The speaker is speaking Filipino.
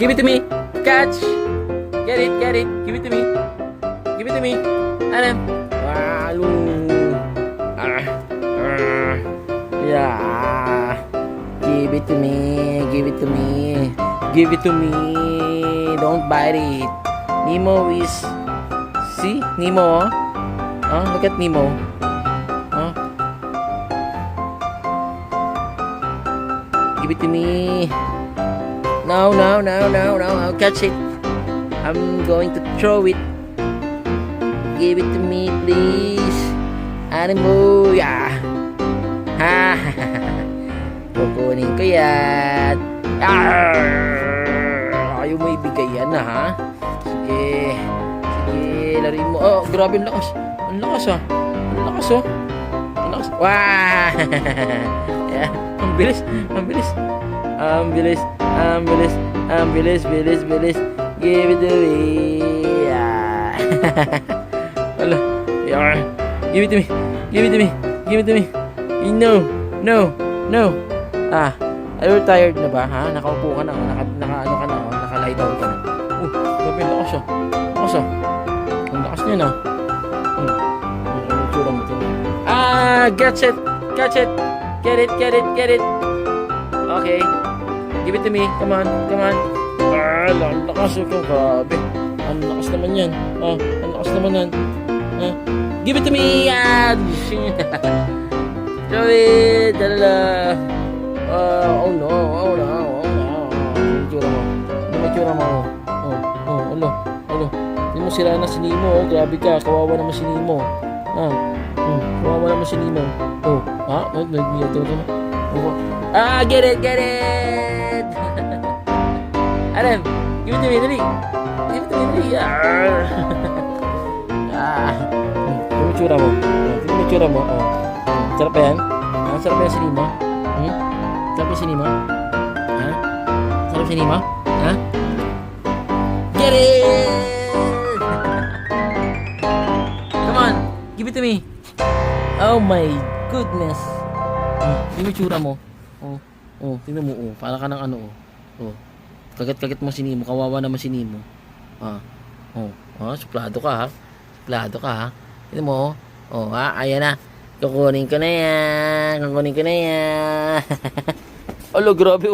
Give it to me. Catch. Get it. Give it to me. Give it to me. Ano? Walo. Yeah. Give it to me. Give it to me. Give it to me. Don't bite it. Nemo is... See? Nemo, oh. Look at Nemo. Oh. Give it to me. No. I'll catch it. I'm going to throw it. Give it to me, please. Animo. Yeah. Ha. Kukunin ko yan. Ayaw mo ibigay yan, ha? Sige. Laruin mo. Oh, grabe ang lakas. Ang lakas, ah. Ang lakas, oh. Ang lakas. Wah! Yeah. Ang bilis. Bilis. Give it to me. Yeah. Wala. Yeah. Give it to me. No. Ah. Are you tired na ba, ha? Nakaupo ka na, naka-ano ka na, naka-lie down ka na. Grabe ang lakas, oh. Ang lakas niya na. Catch it. Get it. Okay. Give it to me. Come on. Ang lakas. Grabe. Ang lakas naman yan. Ang lakas naman yan. Give it to me. Throw it. Oh no. May tsura mo. Ano. Hindi mo sila na si Nemo. Grabe ka. Kawawa naman si Nemo. Kawawa naman si Nemo. Get it. Adam, give it to me, dali. Tingnan mo tsura mo. Sarap ba yan? Sarap ba yan si Nemo? Sarap ba si Nemo? Sarap si Nemo? Get it! Come on, give it to me. Oh my goodness. Tingnan mo tsura mo. Tingnan mo. Para ka ng ano. Kagat-kagat mo si Nemo. Kawawa naman si Nemo. Suplado ka ha. Tingnan mo. Ayan na. Kukunin ko na yan. Alo, grabe.